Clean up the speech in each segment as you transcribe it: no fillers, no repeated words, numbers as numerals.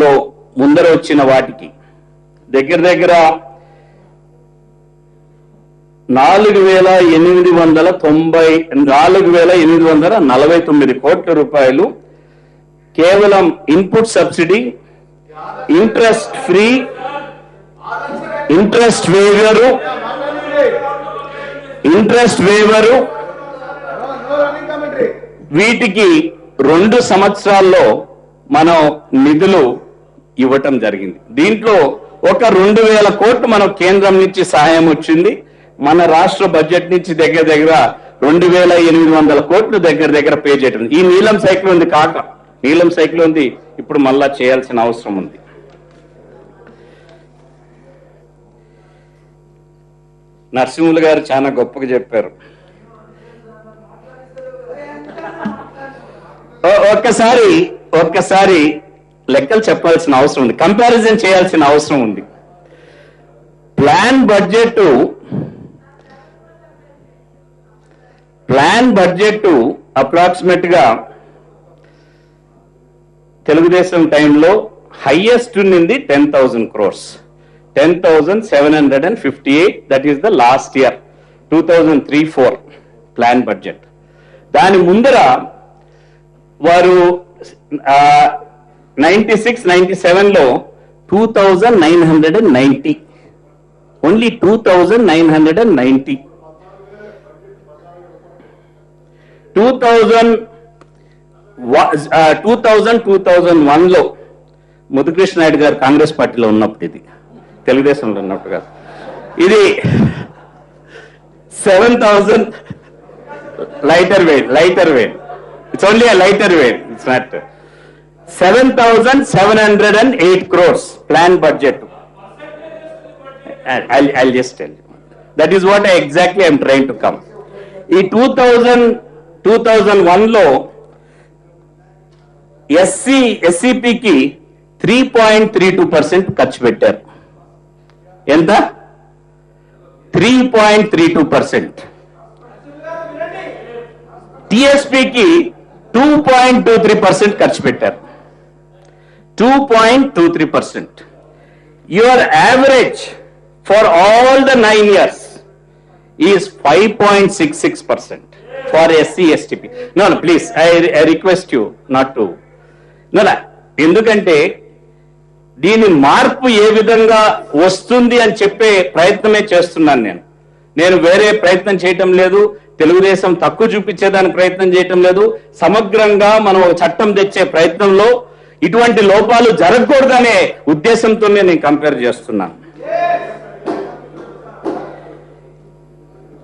లో ముందర వచ్చిన వాటికి దగ్గర దగ్గర 4,849 కోట్ల రూపాయలు కేవలం input subsidy, interest free, interest waiver వీటికి 2 సంవత్సరాల్లో మనం నిధులు ఇవ్వటం జరిగింది. దీంట్లో ఒక 2,000 కోట్లు మన కేంద్రం నుంచి సహాయం వచ్చింది. మన రాష్ట్ర బడ్జెట్ నుంచి దగ్గర దగ్గర 2,800 కోట్లు దగ్గర దగ్గర పే చేయడం. ఈ నీలం సైకిల్ ఉంది కాక నీలం సైకిల్ ఉంది, ఇప్పుడు మళ్ళా చేయాల్సిన అవసరం ఉంది. నరసింహులు గారు చాలా గొప్పగా చెప్పారు. ఒక్కసారి లెక్కలు చెప్పాల్సిన అవసరం ఉంది, కంపారిజన్ చేయాల్సిన అవసరం ఉంది. ప్లాన్ బడ్జెట్ అప్రాక్సిమేట్ గా తెలుగుదేశం టైంలో హైయెస్ట్ ఉన్నింది 10,000 crores, 10,758. That is the last year 2003-04 plan budget. దాని ముందర వారు 96-97లో 2,990, ఓన్లీ 2,990. 2001లో ముద్దుకృష్ణ నాయుడు గారు కాంగ్రెస్ పార్టీలో ఉన్నప్పుడు, ఇది తెలుగుదేశంలో ఉన్నప్పుడు కాదు, ఇది 7,000 lighter weight. It's only a lighter weight. It's not 7,708 crores plan budget. I'll just tell you. That is what exactly I'm trying to come. ఈ 2001లో ఎస్సీపీకి 3.32% ఖర్చు పెట్టారు. ఎంత? 3.32%. టిఎస్పీకి 2.23% ఖర్చు పెట్టారు. 2.23%. Your average for all the 9 years is 5.66% for SC/STP. No, please, I request you not to. No, ఎందుకంటే దీని మార్పు ఏ విధంగా వస్తుంది అని చెప్పే ప్రయత్నమే చేస్తున్నాను నేను వేరే ప్రయత్నం చేయటం లేదు. తెలుగుదేశం తక్కువ చూపించేదానికి ప్రయత్నం చేయటం లేదు. సమగ్రంగా మనం ఒక చట్టం తెచ్చే ప్రయత్నంలో ఇటువంటి లోపాలు జరగకూడదనే ఉద్దేశంతోనే నేను కంపేర్ చేస్తున్నాను.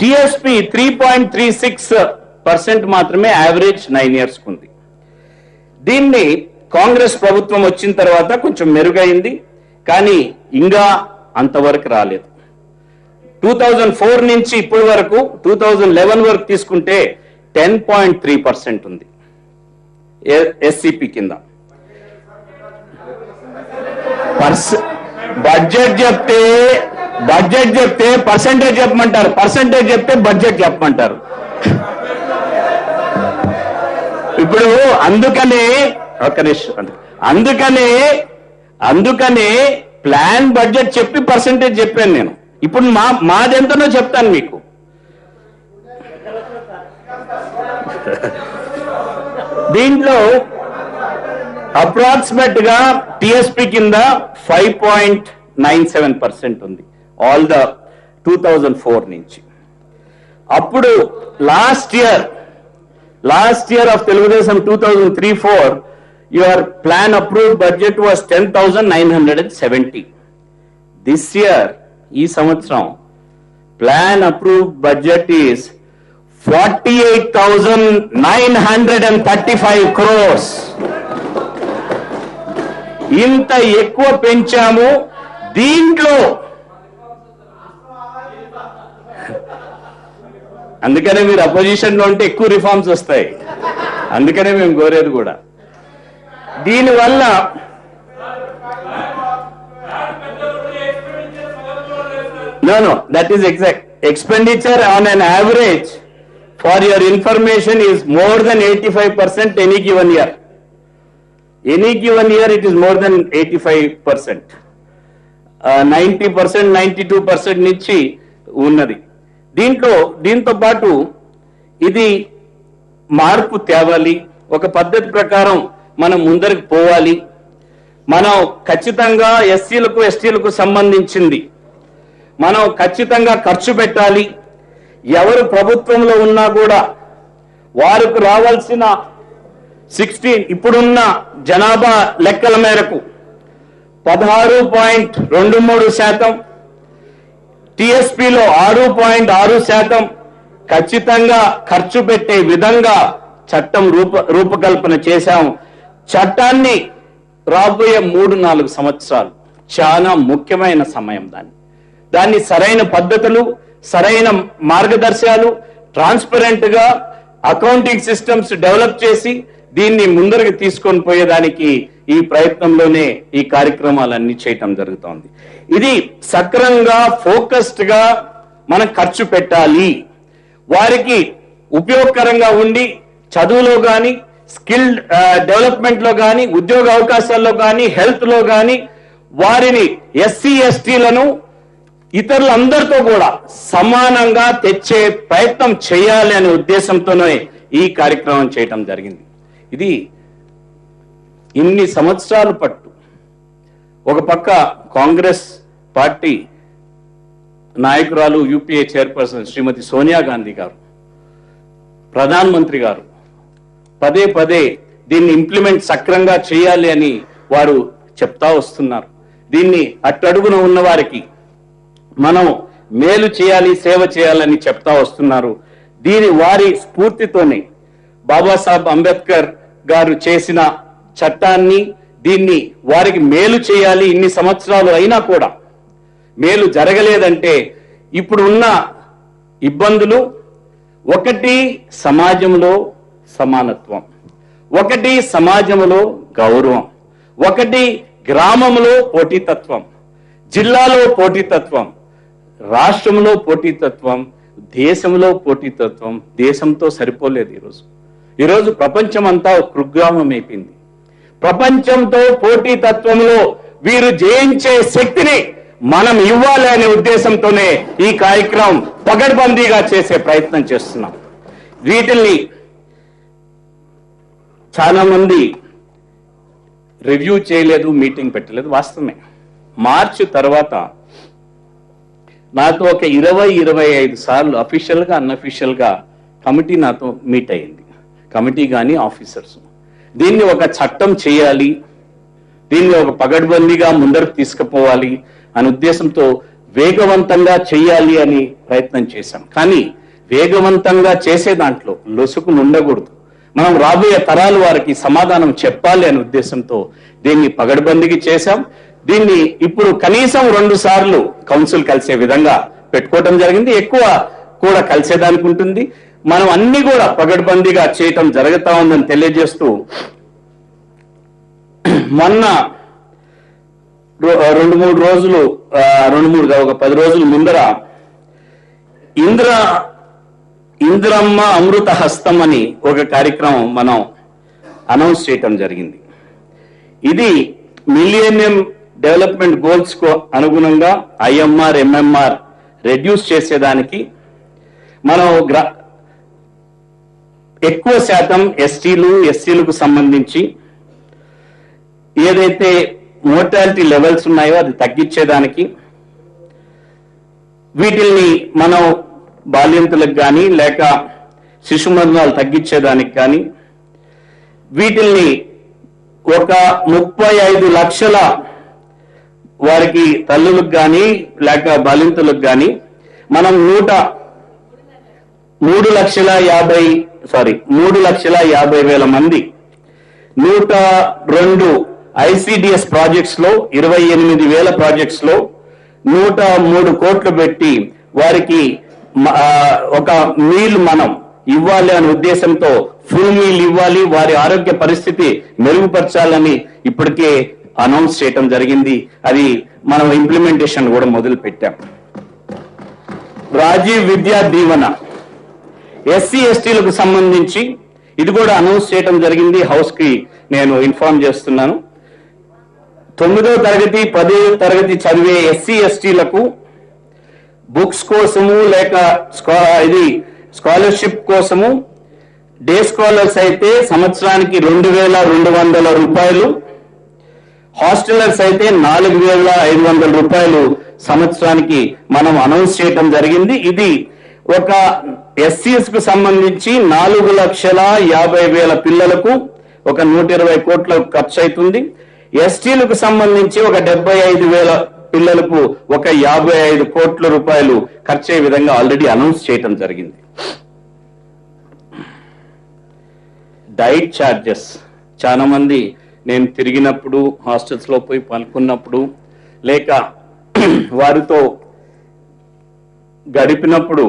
టిఎస్పి 3.36% మాత్రమే యావరేజ్ 9 years ఉంది. దీన్ని కాంగ్రెస్ ప్రభుత్వం వచ్చిన తర్వాత కొంచెం మెరుగైంది, కానీ ఇంకా అంతవరకు రాలేదు. 2004 నుంచి ఇప్పటి వరకు 2011 వరకు తీసుకుంటే 10.3% ఉంది ఎస్సిపి కింద. బడ్జెట్ చెప్తే పర్సెంటేజ్ చెప్పమంటారు, పర్సెంటేజ్ చెప్తే బడ్జెట్ చెప్పమంటారు. ఇప్పుడు అందుకనే ఒక్క నిమిషం, అందుకనే ప్లాన్ బడ్జెట్ చెప్పి పర్సెంటేజ్ చెప్పాను నేను. ఇప్పుడు మాదెంతనో చెప్తాను మీకు. దీంట్లో అప్రాక్సిమేట్ గా టిఎస్పి కింద 5.97% ఉంది ఆల్ ద 2004 నుంచి. అప్పుడు last year of Telugu Desam 2003-04 your plan approved budget was 10,970. This year, ఈ సంవత్సరం plan approved budget is 48,935 crores. ఇంత ఎక్కువ పెంచాము. దీంట్లో అందుకనే మీరు అపోజిషన్ లో ఉంటే ఎక్కువ రిఫార్మ్స్ వస్తాయి. అందుకనే మేము కోరేది కూడా. దీనివల్ల no, that is exact. Expenditure on an average, for your information, is more than 85% any given year. Any given year it is more than 85%. 90%, 92% నుంచి ఉన్నది. దీంతో పాటు ఇది మార్పు తేవాలి. ఒక పద్ధతి ప్రకారం మనం ముందరికి పోవాలి. మనం ఖచ్చితంగా ఎస్సీలకు ఎస్టీలకు సంబంధించింది మనం ఖచ్చితంగా ఖర్చు పెట్టాలి. ఎవరు ప్రభుత్వంలో ఉన్నా కూడా వారికి రావాల్సిన 16 ఇప్పుడున్న జనాభా లెక్కల మేరకు 16.23%, టిఎస్పిలో 6.6% ఖచ్చితంగా ఖర్చు పెట్టే విధంగా చట్టం రూపకల్పన చేశాం. చట్టాన్ని రాబోయే 3-4 సంవత్సరాలు చాలా ముఖ్యమైన సమయం. దాన్ని సరైన పద్ధతులు, సరైన మార్గదర్శకాలు, ట్రాన్స్పరెంట్ గా అకౌంటింగ్ సిస్టమ్స్ డెవలప్ చేసి దీన్ని ముందరకు తీసుకొని పోయేదానికి ఈ ప్రయత్నంలోనే ఈ కార్యక్రమాలన్నీ చేయటం జరుగుతోంది. ఇది సక్రమంగా ఫోకస్డ్ గా మనం ఖర్చు పెట్టాలి. వారికి ఉపయోగకరంగా ఉండి చదువులో కానీ, స్కిల్ డెవలప్మెంట్ లో కానీ, ఉద్యోగ అవకాశాల్లో కానీ, హెల్త్ లో కానీ వారిని ఎస్సీ ఎస్టీలను ఇతరులందరితో కూడా సమానంగా తెచ్చే ప్రయత్నం చేయాలి అనే ఉద్దేశంతోనే ఈ కార్యక్రమం చేయటం జరిగింది. ఇది ఇన్ని సంవత్సరాలు పట్టు. ఒక పక్క కాంగ్రెస్ పార్టీ నాయకురాలు యూపీఏ చైర్పర్సన్ శ్రీమతి సోనియా గాంధీ గారు, ప్రధానమంత్రి గారు పదే పదే దీన్ని ఇంప్లిమెంట్ సక్రంగా చేయాలి అని వారు చెప్తా వస్తున్నారు. దీన్ని అట్టడుగున ఉన్న వారికి మనం మేలు చేయాలి, సేవ చేయాలని చెప్తా వస్తున్నారు. వారి స్ఫూర్తితోనే బాబాసాహెబ్ అంబేద్కర్ గారు చేసిన చట్టాన్ని దీన్ని వారికి మేలు చేయాలి. ఇన్ని సంవత్సరాలు అయినా కూడా మేలు జరగలేదంటే ఇప్పుడు ఉన్న ఇబ్బందులు, ఒకటి సమాజంలో సమానత్వం, ఒకటి సమాజంలో గౌరవం, ఒకటి గ్రామంలో పోటీతత్వం, జిల్లాలో పోటీతత్వం, రాష్ట్రంలో పోటీతత్వం, దేశంలో పోటీతత్వం. దేశంతో సరిపోలేదు. ఈరోజు ప్రపంచం అంతా కుగ్రామం అయిపోయింది. ప్రపంచంతో పోటీతత్వంలో వీరు జయించే శక్తిని మనం ఇవ్వాలి అనే ఉద్దేశంతోనే ఈ కార్యక్రమం పగడ్బందీగా చేసే ప్రయత్నం చేస్తున్నాం. వీటిని చాలా మంది రివ్యూ చేయలేదు, మీటింగ్ పెట్టలేదు. వాస్తవమే. మార్చి తర్వాత నాతో ఒక 20-25 సార్లు అఫీషియల్ గా అన్అఫీషియల్ గా కమిటీ నాతో మీట్ అయ్యింది. కమిటీ కానీ ఆఫీసర్స్ దీన్ని ఒక చట్టం చేయాలి, దీన్ని ఒక పగడ్బందీగా ముందరకు తీసుకుపోవాలి అనే ఉద్దేశంతో వేగవంతంగా చేయాలి అని ప్రయత్నం చేశాం. కానీ వేగవంతంగా చేసే దాంట్లో లొసుకులు ఉండకూడదు. మనం రాబోయే తరాలు వారికి సమాధానం చెప్పాలి అనే ఉద్దేశంతో దీన్ని పగడ్బందీకి చేశాం. దీన్ని ఇప్పుడు కనీసం 2 సార్లు కౌన్సిల్ కలిసే విధంగా పెట్టుకోవటం జరిగింది. ఎక్కువ కూడా కలిసేదానికి ఉంటుంది. మనం అన్ని కూడా పగడ్బందీగా చేయటం జరుగుతా ఉందని తెలియజేస్తూ, మొన్న 2-3 రోజులు ఒక 10 రోజుల ముందర ఇందిరమ్మ అమృత హస్తం అని ఒక కార్యక్రమం మనం అనౌన్స్ చేయటం జరిగింది. ఇది మిలియనియం డెవలప్మెంట్ గోల్స్ కు అనుగుణంగా ఐఎంఆర్, ఎంఎంఆర్ రెడ్యూస్ చేసేదానికి మనం ఎక్కువ శాతం ఎస్టీలు, ఎస్సీలకు సంబంధించి ఏదైతే మోర్టాలిటీ లెవెల్స్ ఉన్నాయో అది తగ్గించేదానికి, వీటిల్ని మనం బాల్యంతులకు కానీ లేక శిశు మరణాలు తగ్గించేదానికి కానీ, వీటిల్ని ఒక 35 లక్షల వారికి తల్లులకు కానీ లేక బాలింతలకు కానీ మనం 3,50,000 మంది 102 ఐసిడిఎస్ ప్రాజెక్ట్స్ లో 28,000 ప్రాజెక్ట్స్ లో 103 కోట్లు పెట్టి వారికి ఒక మీల్ మనం ఇవ్వాలి అనే ఉద్దేశంతో ఫుల్ మీల్ ఇవ్వాలి, వారి ఆరోగ్య పరిస్థితి మెరుగుపరచాలని ఇప్పటికే అనౌన్స్ చేయటం జరిగింది. అది మనం ఇంప్లిమెంటేషన్ కూడా మొదలు పెట్టాం. రాజీవ్ విద్యా దీవెన ఎస్సీ ఎస్టీలకు సంబంధించి ఇది కూడా అనౌన్స్ చేయటం జరిగింది. హౌస్ కి నేను ఇన్ఫార్మ్ చేస్తున్నాను. 9వ తరగతి 10వ తరగతి చదివే ఎస్సీ ఎస్టీలకు బుక్స్ కోసము లేక స్కాలర్షిప్ కోసము డే స్కాలర్స్ అయితే సంవత్సరానికి 2,200 రూపాయలు, హాస్టలర్స్ అయితే 4,500 రూపాయలు సంవత్సరానికి మనం అనౌన్స్ చేయడం జరిగింది. ఇది ఒక ఎస్సీఎస్ కు సంబంధించి 4,50,000 పిల్లలకు ఒక 120 కోట్ల ఖర్చు అవుతుంది. ఎస్టీలకు సంబంధించి ఒక 75,000 పిల్లలకు ఒక 55 కోట్ల రూపాయలు ఖర్చు అయ్యే విధంగా ఆల్రెడీ అనౌన్స్ చేయటం జరిగింది. డైట్ ఛార్జెస్ చాలా మంది నేను తిరిగినప్పుడు హాస్టల్స్ లో పోయి పనుకున్నప్పుడు లేక వారితో గడిపినప్పుడు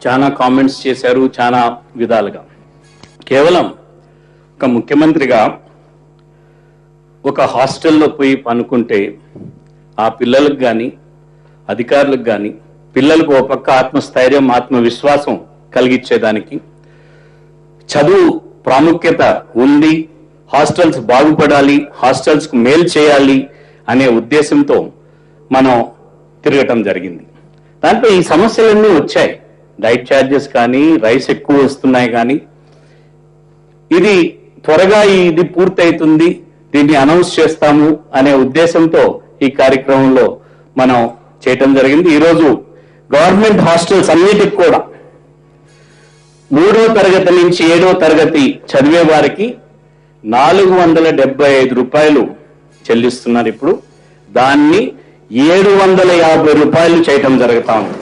చాలా కామెంట్స్ చేశారు చాలా విధాలుగా. కేవలం ఒక ముఖ్యమంత్రిగా ఒక హాస్టల్లో పోయి పనుకుంటే ఆ పిల్లలకు కానీ అధికారులకు కానీ పిల్లలకు ఒక పక్క ఆత్మస్థైర్యం ఆత్మవిశ్వాసం కలిగించేదానికి చదువు ప్రాముఖ్యత ఉంది, హాస్టల్స్ బాగుపడాలి, హాస్టల్స్ కు మేలు చేయాలి అనే ఉద్దేశంతో మనం తిరగటం జరిగింది. దాంట్లో ఈ సమస్యలన్నీ వచ్చాయి. డైట్ ఛార్జెస్ కానీ, రైస్ ఎక్కువ వస్తున్నాయి కానీ, ఇది త్వరగా ఇది పూర్తవుతుంది, దీన్ని అనౌన్స్ చేస్తాము అనే ఉద్దేశంతో ఈ కార్యక్రమంలో మనం చేయటం జరిగింది. ఈరోజు గవర్నమెంట్ హాస్టల్స్ అన్నిటికి కూడా 3వ తరగతి నుంచి 7వ తరగతి చదివే వారికి 475 రూపాయలు చెల్లిస్తున్నారు. ఇప్పుడు దాన్ని 750 రూపాయలు చేయటం జరుగుతా ఉంది.